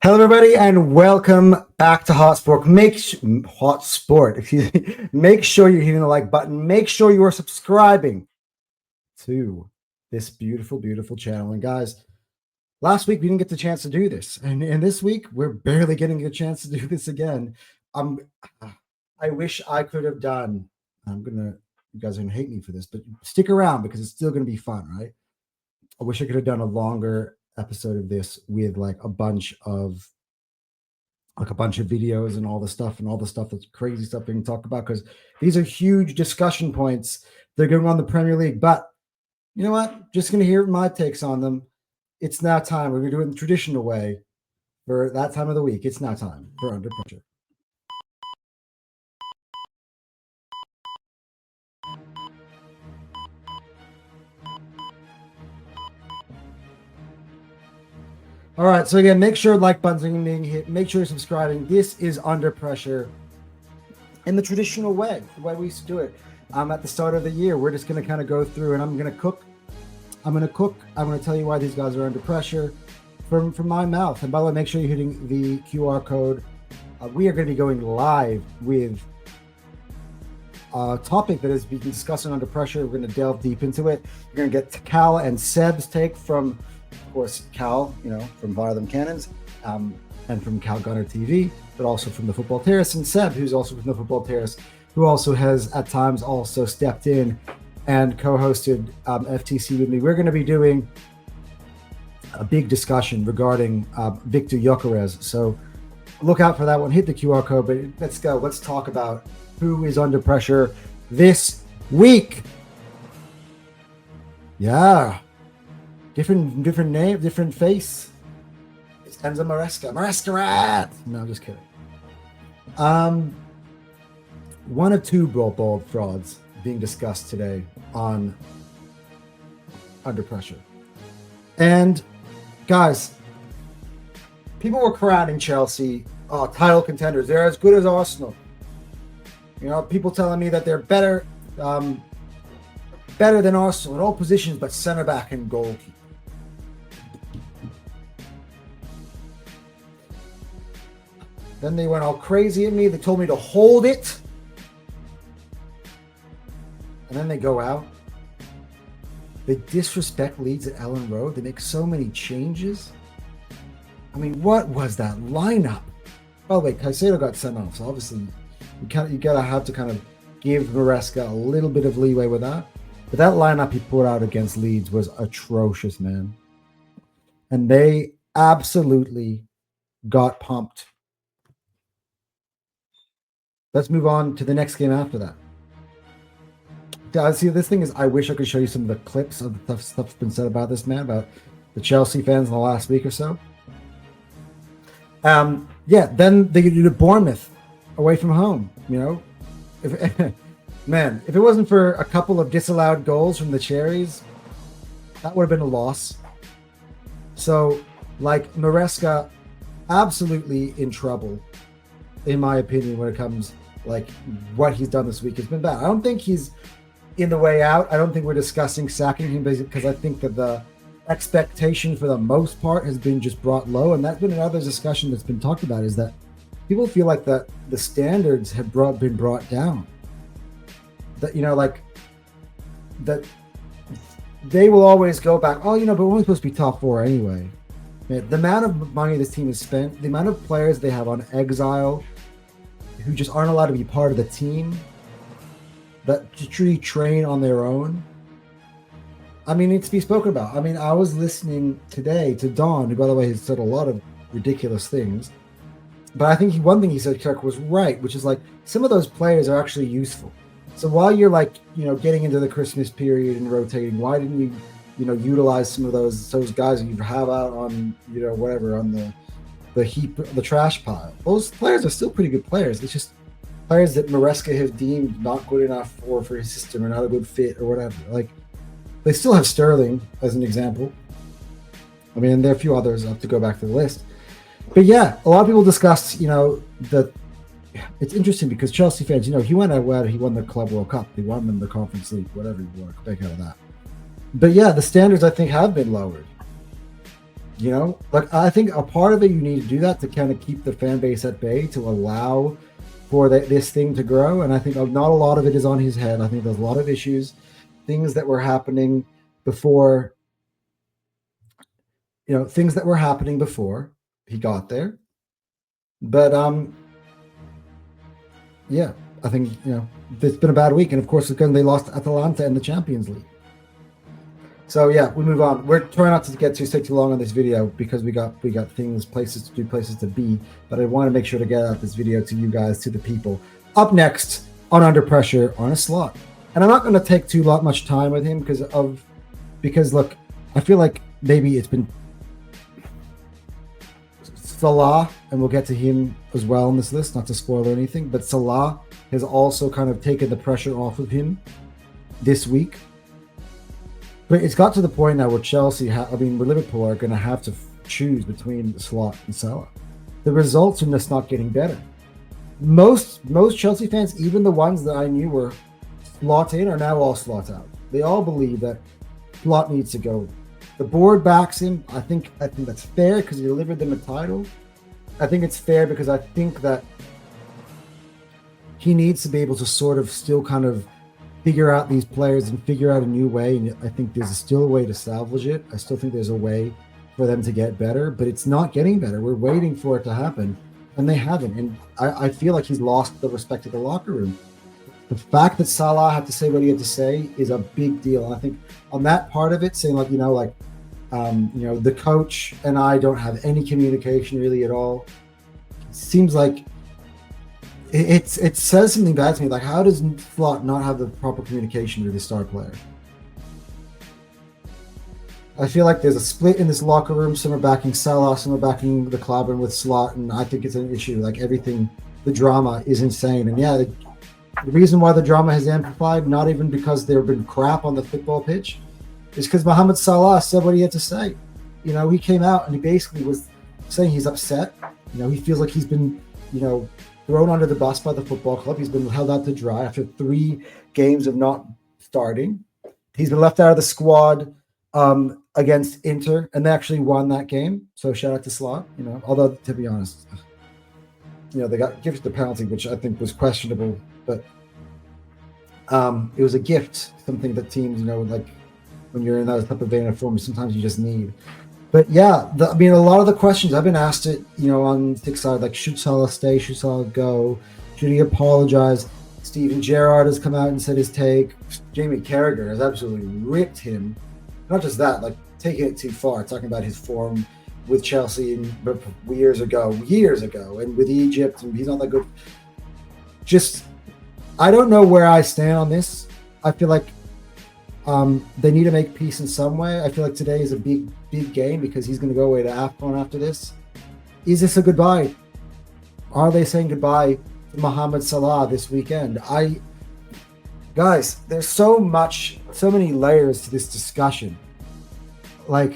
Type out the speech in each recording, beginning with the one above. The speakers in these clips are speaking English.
Hello, everybody, and welcome back to Hotsport. Make sure you're hitting the like button. Make sure you are subscribing to this beautiful, beautiful channel. And guys, last week we didn't get the chance to do this, and this week we're barely getting a chance to do this again. I wish I could have done. You guys are gonna hate me for this, but stick around because it's still gonna be fun, right? I wish I could have done a longer episode of this with like a bunch of videos and all the stuff that's crazy stuff we can talk about, because these are huge discussion points. They're going on the Premier League, but you know what? Just going to hear my takes on them. It's now time. We're going to do it in the traditional way for that time of the week. It's now time for Under Pressure. All right, so again, make sure like buttons are being hit. Make sure you're subscribing. This is Under Pressure in the traditional way, the way we used to do it. At the start of the year, we're just going to kind of go through, and I'm going to cook. I'm going to tell you why these guys are under pressure from my mouth. And by the way, make sure you're hitting the QR code. We are going to be going live with a topic that has been discussed on Under Pressure. We're going to delve deep into it. We're going to get Cal and Seb's take from, of course, Cal, from Via Them Cannons, and from Cal Gunner TV, but also from the Football Terrace, and Seb, who's also from the Football Terrace, who also has at times also stepped in and co-hosted FTC with me. We're going to be doing a big discussion regarding Victor Gyökeres, so look out for that one. Hit the QR code, but let's go. Let's talk about who is under pressure this week. Yeah. Different name, different face. It's Enzo Maresca. Maresca! No, I'm just kidding. One of two bald frauds being discussed today on Under Pressure. And guys, people were crowning Chelsea title contenders. They're as good as Arsenal. People telling me that they're better than Arsenal in all positions but center back and goalkeeper. Then they went all crazy at me. They told me to hold it. And then they go out. They disrespect Leeds at Ellen Road. They make so many changes. I mean, what was that lineup? By the way, Caicedo got sent off. So obviously, you gotta have to kind of give Maresca a little bit of leeway with that. But that lineup he put out against Leeds was atrocious, man. And they absolutely got pumped. Let's move on to the next game after that. See, this thing is, I wish I could show you some of the clips of the stuff that's been said about this man, about the Chelsea fans in the last week or so. Then they get to Bournemouth away from home, If it wasn't for a couple of disallowed goals from the Cherries, that would have been a loss. So, Maresca, absolutely in trouble, in my opinion, when it comes, what he's done this week has been bad. I don't think he's in the way out. I don't think we're discussing sacking him because I think that the expectation for the most part has been just brought low. And that's been another discussion that's been talked about, is that people feel like that the standards have been brought down. That, that they will always go back, but we're only supposed to be top four anyway. Man, the amount of money this team has spent, the amount of players they have on exile who just aren't allowed to be part of the team, that truly train on their own. I mean, it's to be spoken about. I mean, I was listening today to Don, who, by the way, has said a lot of ridiculous things. But I think one thing he said, Kirk, was right, which is some of those players are actually useful. So while you're getting into the Christmas period and rotating, why didn't you, utilize some of those guys that you have out on, whatever, on the heap, the trash pile? Those players are still pretty good players. It's just players that Maresca has deemed not good enough for his system, or not a good fit, or whatever. They still have Sterling as an example. I mean, there are a few others. I have to go back to the list. But yeah, a lot of people discussed, that it's interesting because Chelsea fans, he went out well, he won the Club World Cup, he won them the Conference League, whatever you want to make out of that. But yeah, the standards, I think, have been lowered. You know, like I think a part of it, you need to do that to kind of keep the fan base at bay, to allow for this thing to grow. And I think not a lot of it is on his head. I think there's a lot of issues, things that were happening before, things that were happening before he got there. But yeah, I think it's been a bad week, and of course, again, they lost Atalanta in the Champions League. So yeah, we move on. We're trying not to get stay too long on this video because we got things, places to do, places to be. But I want to make sure to get out this video to you guys, to the people. Up next on Under Pressure, Arne Slot, and I'm not going to take too much time with him because look, I feel like maybe it's been Salah, and we'll get to him as well on this list, not to spoil anything, but Salah has also kind of taken the pressure off of him this week. But it's got to the point now where Chelsea, where Liverpool are going to have to choose between Slot and Salah. The results are just not getting better. Most Chelsea fans, even the ones that I knew were Slot in, are now all Slot out. They all believe that Slot needs to go. The board backs him. I think that's fair because he delivered them a title. I think it's fair because I think that he needs to be able to sort of still kind of figure out these players and figure out a new way. And I think there's still a way to salvage it. I still think there's a way for them to get better, but it's not getting better. We're waiting for it to happen, and they haven't. And I feel like he's lost the respect of the locker room. The fact that Salah had to say what he had to say is a big deal. And I think on that part of it, saying the coach and I don't have any communication really at all. It seems like it says something bad to me. Like, how does Slot not have the proper communication with his star player? I feel like there's a split in this locker room. Some are backing Salah, some are backing the club, and with Slot, and I think it's an issue. Like, everything, the drama is insane. And yeah, the reason why the drama has amplified, not even because there have been crap on the football pitch, is because Mohamed Salah said what he had to say. He came out and he basically was saying he's upset. He feels like he's been, thrown under the bus by the football club. He's been held out to dry after 3 games of not starting. He's been left out of the squad against Inter, and they actually won that game. So shout out to Slot. Although to be honest, they got gifted the penalty, which I think was questionable, but it was a gift, something that teams, like when you're in that type of vein of form, sometimes you just need. But yeah, a lot of the questions I've been asked it, on the side, like, should Salah stay? Should Salah go? Should he apologize? Steven Gerrard has come out and said his take. Jamie Carragher has absolutely ripped him. Not just that, like, taking it too far, talking about his form with Chelsea years ago, and with Egypt, and he's not that good. Just, I don't know where I stand on this. I feel like they need to make peace in some way. I feel like today is a big game because he's going to go away to AFCON after this. Is this a goodbye? Are they saying goodbye to Mohamed Salah this weekend? Guys, there's so many layers to this discussion. But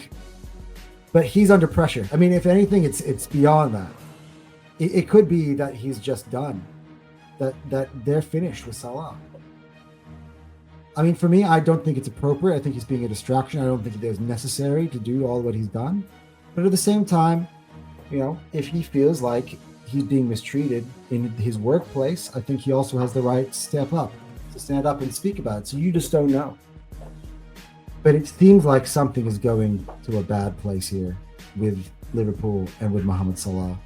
he's under pressure. If anything, it's beyond that. It could be that he's just done. That they're finished with Salah. For me, I don't think it's appropriate. I think he's being a distraction. I don't think it is necessary to do all what he's done. But at the same time, if he feels like he's being mistreated in his workplace, I think he also has the right to stand up and speak about it. So you just don't know. But it seems like something is going to a bad place here with Liverpool and with Mohamed Salah.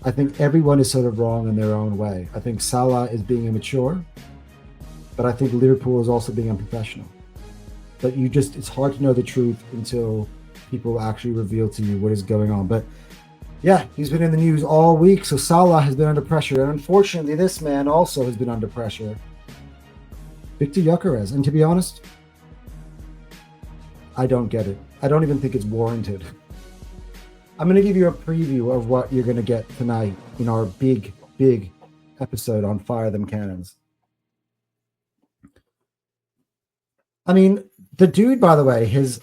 I think everyone is sort of wrong in their own way. I think Salah is being immature. But I think Liverpool is also being unprofessional. But it's hard to know the truth until people actually reveal to you what is going on. But yeah, he's been in the news all week. So Salah has been under pressure. And unfortunately, this man also has been under pressure. Victor Gyökeres. And to be honest, I don't get it. I don't even think it's warranted. I'm going to give you a preview of what you're going to get tonight in our big episode on Fire Them Cannons. The dude, by the way, he's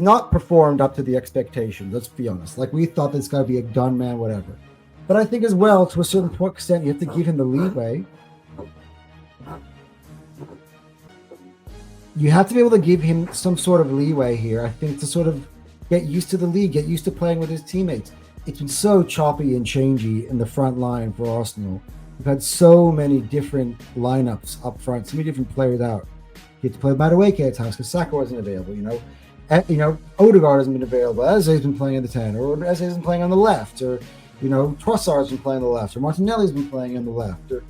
not performed up to the expectations. Let's be honest. Like, we thought this guy would be a gun man, whatever. But I think as well, to a certain extent, you have to give him the leeway. You have to be able to give him some sort of leeway here, I think, to sort of get used to the league, get used to playing with his teammates. It's been so choppy and changey in the front line for Arsenal. We've had so many different lineups up front, so many different players out. You had to play Matchweek at times because Saka wasn't available. Odegaard hasn't been available. Eze's been playing in the 10, or Eze's been playing on the left, or Trossard's been playing on the left, or Martinelli's been playing on the left, or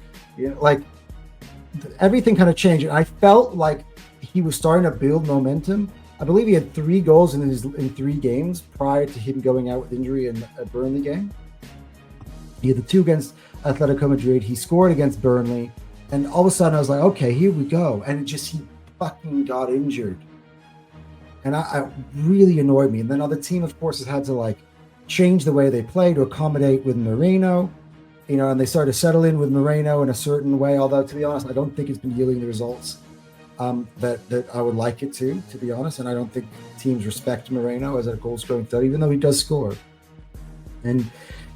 everything kind of changed. And I felt like he was starting to build momentum. I believe he had 3 goals in 3 games prior to him going out with injury in a Burnley game. He had the 2 against Atletico Madrid. He scored against Burnley, and all of a sudden I was like, okay, here we go. And he fucking got injured, and I really annoyed me. And then the team, of course, has had to change the way they play to accommodate with Moreno. And they started to settle in with Moreno in a certain way. Although, to be honest, I don't think it's been yielding the results that I would like it to be honest. And I don't think teams respect Moreno as a goal-scoring threat, even though he does score. And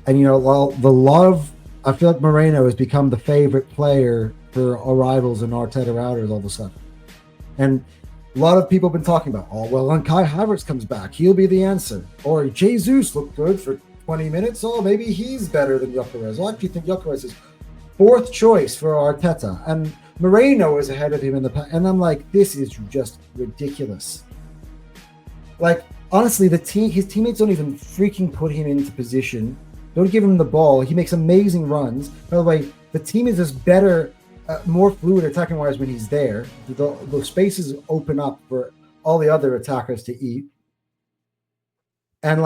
while the love, I feel like Moreno has become the favorite player for our rivals and Arteta routers all of a sudden. And a lot of people have been talking about, when Kai Havertz comes back, he'll be the answer. Or Jesus looked good for 20 minutes. Maybe he's better than Gyökeres. I actually think Gyökeres is 4th choice for Arteta. And Moreno is ahead of him in the pack. And I'm like, this is just ridiculous. Honestly, his teammates don't even freaking put him into position. Don't give him the ball. He makes amazing runs. By the way, the team is just better, more fluid attacking-wise when he's there. The spaces open up for all the other attackers to eat. And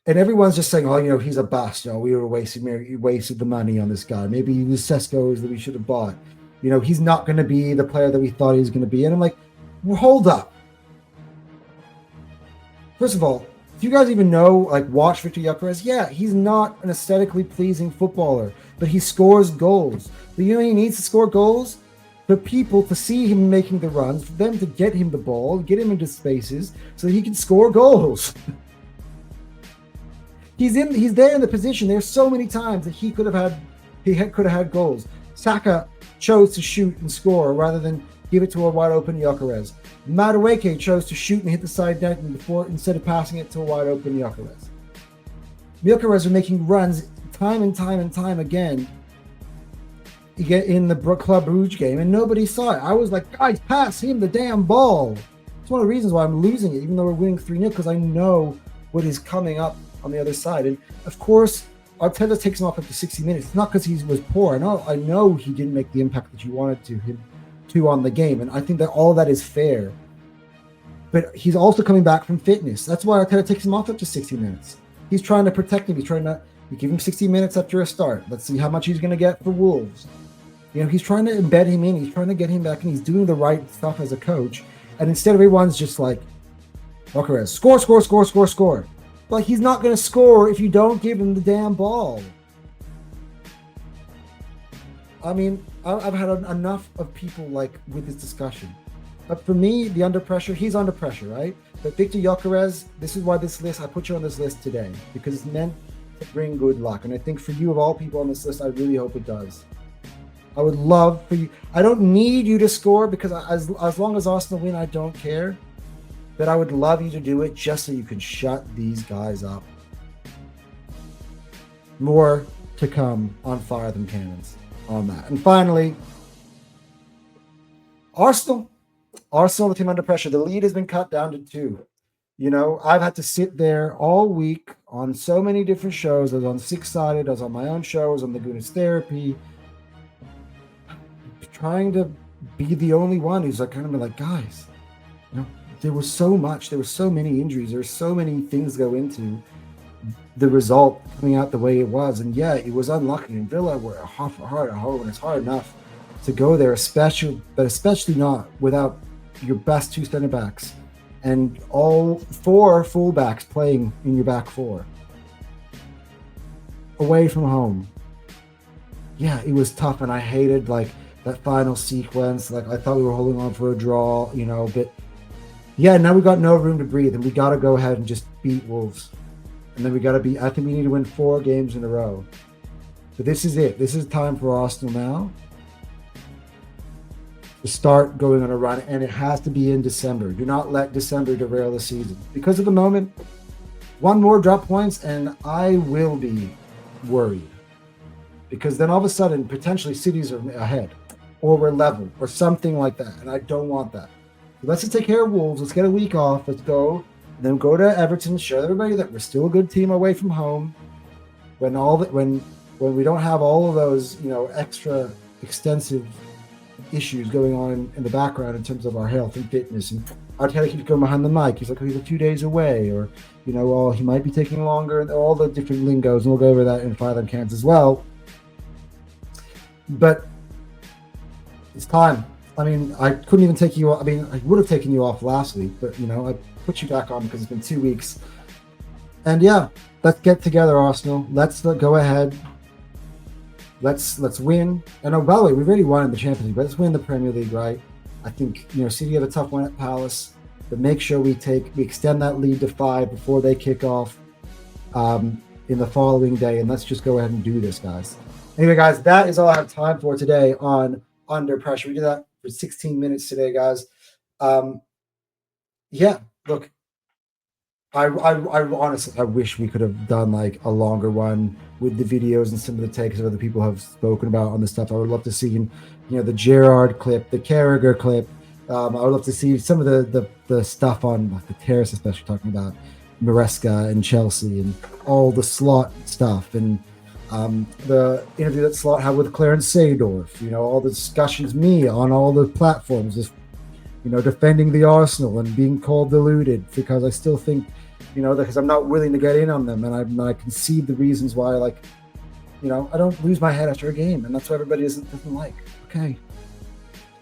everyone's just saying, he's a bust. We wasted the money on this guy. Maybe he was Sesko's that we should have bought. He's not going to be the player that we thought he was going to be. And I'm like, well, hold up. First of all, do you guys even know, watch Victor Gyökeres? Yeah, he's not an aesthetically pleasing footballer, but he scores goals. But he needs to score goals for people to see him making the runs, for them to get him the ball, get him into spaces so that he can score goals. He's there in the position. There's so many times that he could have had goals. Saka chose to shoot and score rather than give it to a wide open Gyökeres. Matchweek chose to shoot and hit the side net instead of passing it to a wide open Gyökeres. Gyökeres are making runs time and time and time again in the Club Brugge game, and nobody saw it. I was like, guys, pass him the damn ball. It's one of the reasons why I'm losing it, even though we're winning 3-0, because I know what is coming up on the other side. And of course, Arteta takes him off after 60 minutes. It's not because he was poor. I know he didn't make the impact that you wanted him to on the game, and I think that all that is fair. But he's also coming back from fitness. That's why Arteta takes him off after 60 minutes. He's trying to protect him. He's trying to give him 60 minutes after a start. Let's see how much he's going to get for Wolves. He's trying to embed him in. He's trying to get him back, and he's doing the right stuff as a coach. And instead, everyone's just like, Gyökeres, score. He's not going to score if you don't give him the damn ball. I mean, I've had enough of people with this discussion. But for me, the under pressure, he's under pressure, right? But Victor Gyökeres, this is why I put you on this list today, because it's meant to bring good luck. And I think for you, of all people on this list, I really hope it does. I would love for you. I don't need you to score, because as long as Arsenal win, I don't care. But I would love you to do it just so you can shut these guys up. More to come on Fire Them Cannons on that. And finally, Arsenal, the team under pressure. The lead has been cut down to 2. I've had to sit there all week on so many different shows. I was on Six-Sided, I was on my own show, I was on the Goodness Therapy, trying to be the only one who's kind of been like, guys, there was so much, there were so many injuries, there were so many things go into the result coming out the way it was. And yeah, it was unlucky. And Villa were hard at home, and it's hard enough to go there, especially not without your best 2 center backs and all 4 fullbacks playing in your back 4 away from home. Yeah, it was tough, and I hated that final sequence. I thought we were holding on for a draw, but yeah, now we got no room to breathe, and we got to go ahead and just beat Wolves. And then I think we need to win 4 games in a row. But this is it. This is time for Arsenal now to start going on a run, and it has to be in December. Do not let December derail the season. Because of the moment, one more drop points, and I will be worried. Because then all of a sudden, potentially cities are ahead, or we're level, or something like that, and I don't want that. So let's just take care of Wolves. Let's get a week off. Let's go, and then go to Everton, show everybody that we're still a good team away from home. When we don't have all of those, extra extensive issues going on in the background in terms of our health and fitness. And Arteta keeps going behind the mic. He's like, oh, he's a 2 days away, or well, he might be taking longer, and all the different lingos, and we'll go over that in Fire Them Cans as well. But it's time. I mean, I couldn't even take you off. I mean, I would have taken you off last week, but I put you back on because it's been 2 weeks. And yeah, let's get together, Arsenal. Let's go ahead. Let's win. And oh, by the way, we've already won in the Champions League, but let's win the Premier League, right? I think City have a tough one at Palace, but make sure we extend that lead to 5 before they kick off in the following day, and let's just go ahead and do this, guys. Anyway, guys, that is all I have time for today on Under Pressure. We did that for 16 minutes today, guys. Yeah, look, I honestly, I wish we could have done like a longer one with the videos and some of the takes that other people have spoken about on this stuff. I would love to see, the Gerrard clip, the Carragher clip. I would love to see some of the stuff on like the Terrace, especially talking about Maresca and Chelsea and all the Slot stuff, and the interview that Slot had with Clarence Seedorf, all the discussions on all the platforms, just defending the Arsenal and being called deluded, because I still think, because I'm not willing to get in on them, and I can see the reasons why, I don't lose my head after a game, and that's what everybody doesn't like. Okay.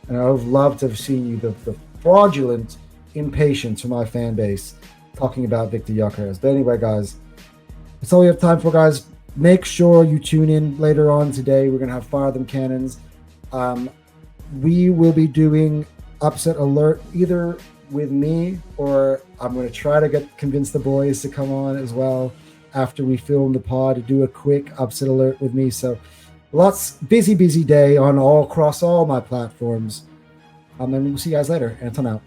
And I would love to have seen you, the fraudulent impatience from my fan base talking about Victor Gyökeres. But anyway, guys, that's all we have time for, guys. Make sure you tune in later on today. We're going to have Fire Them Cannons. We will be doing Upset Alert either with me, or I'm going to try to convince the boys to come on as well after we film the pod to do a quick Upset Alert with me. So busy day across all my platforms. And we'll see you guys later. Anton out.